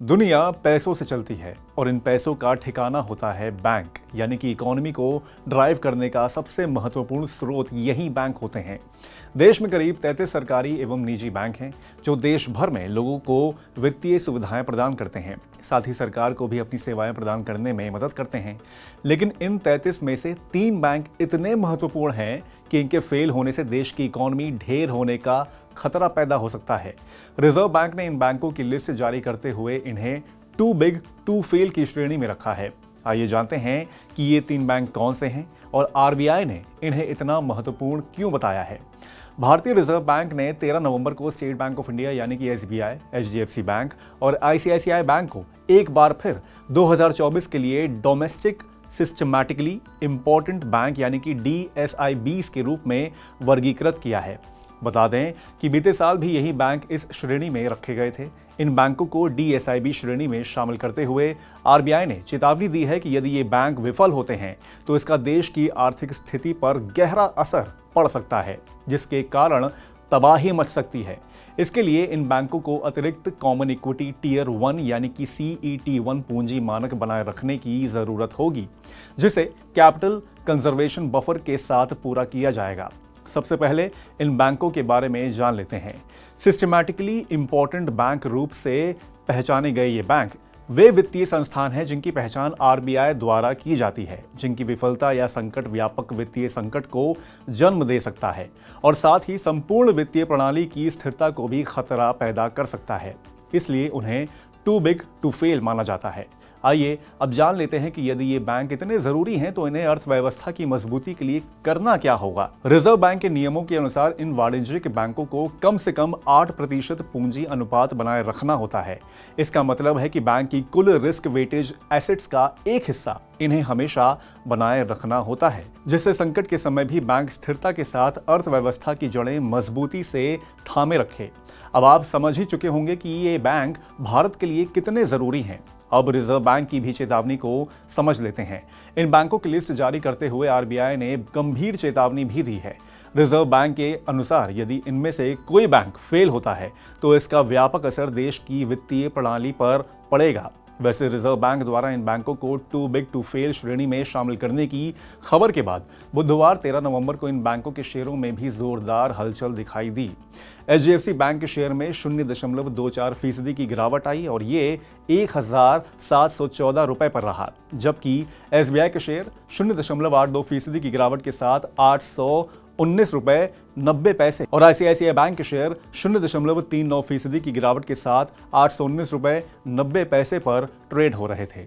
दुनिया पैसों से चलती है और इन पैसों का ठिकाना होता है बैंक, यानी कि इकोनॉमी को ड्राइव करने का सबसे महत्वपूर्ण स्रोत यही बैंक होते हैं। देश में करीब 33 सरकारी एवं निजी बैंक हैं जो देश भर में लोगों को वित्तीय सुविधाएं प्रदान करते हैं, साथ ही सरकार को भी अपनी सेवाएं प्रदान करने में मदद करते हैं। लेकिन इन 33 में से 3 बैंक इतने महत्वपूर्ण हैं कि इनके फेल होने से देश की इकोनॉमी ढेर होने का खतरा पैदा हो सकता है। रिजर्व बैंक ने इन बैंकों की लिस्ट जारी करते हुए इन्हें टू बिग टू फेल की श्रेणी में रखा है। आइए जानते हैं कि ये 3 बैंक कौन से हैं और आरबीआई ने इन्हें इतना महत्वपूर्ण क्यों बताया है। भारतीय रिजर्व बैंक ने 13 नवंबर को स्टेट बैंक ऑफ इंडिया यानी कि एसबीआई, एचडीएफसी बैंक और आईसीआईसीआई बैंक को एक बार फिर 2024 के लिए डोमेस्टिक सिस्टमैटिकली इंपॉर्टेंट बैंक यानी कि DSIBs के रूप में वर्गीकृत किया है। बता दें कि बीते साल भी यही बैंक इस श्रेणी में रखे गए थे। इन बैंकों को DSIB श्रेणी में शामिल करते हुए आरबीआई ने चेतावनी दी है कि यदि ये बैंक विफल होते हैं तो इसका देश की आर्थिक स्थिति पर गहरा असर पड़ सकता है, जिसके कारण तबाही मच सकती है। इसके लिए इन बैंकों को अतिरिक्त कॉमन इक्विटी टियर 1 यानी कि CET1 पूंजी मानक बनाए रखने की जरूरत होगी, जिसे कैपिटल कंजर्वेशन बफर के साथ पूरा किया जाएगा। सबसे पहले इन बैंकों के बारे में जान लेते हैं। सिस्टमैटिकली इंपॉर्टेंट बैंक रूप से पहचाने गए ये बैंक वे वित्तीय संस्थान हैं जिनकी पहचान आरबीआई द्वारा की जाती है, जिनकी विफलता या संकट व्यापक वित्तीय संकट को जन्म दे सकता है और साथ ही संपूर्ण वित्तीय प्रणाली की स्थिरता को भी खतरा पैदा कर सकता है। इसलिए उन्हें टू बिग टू फेल माना जाता है। आइए अब जान लेते हैं कि यदि ये बैंक इतने जरूरी हैं तो इन्हें अर्थव्यवस्था की मजबूती के लिए करना क्या होगा। रिजर्व बैंक के नियमों के अनुसार इन वाणिज्यिक बैंकों को कम से कम 8% पूंजी अनुपात बनाए रखना होता है। इसका मतलब है कि बैंक की कुल रिस्क वेटेज एसेट्स का एक हिस्सा इन्हें हमेशा बनाए रखना होता है, जिससे संकट के समय भी बैंक स्थिरता के साथ अर्थव्यवस्था की जड़ें मजबूती से थामे रखे। अब आप समझ ही चुके होंगे कि ये बैंक भारत के लिए कितने जरूरी हैं। अब रिजर्व बैंक की भी चेतावनी को समझ लेते हैं। इन बैंकों की लिस्ट जारी करते हुए आरबीआई ने गंभीर चेतावनी भी दी है। रिजर्व बैंक के अनुसार यदि इनमें से कोई बैंक फेल होता है तो इसका व्यापक असर देश की वित्तीय प्रणाली पर पड़ेगा। वैसे रिजर्व बैंक द्वारा इन बैंकों को टू बिग टू फेल श्रेणी में शामिल करने की खबर के बाद बुधवार 13 नवंबर को इन बैंकों के शेयरों में भी जोरदार हलचल दिखाई दी। एचडीएफसी बैंक के शेयर में 0.24% की गिरावट आई और ये 1,714 रुपए पर रहा, जबकि एसबीआई के शेयर 0.82% की गिरावट के साथ 819 रुपए 90 पैसे और आईसीआईसीआई बैंक के शेयर 0.39% की गिरावट के साथ 819 रुपए 90 पैसे पर ट्रेड हो रहे थे।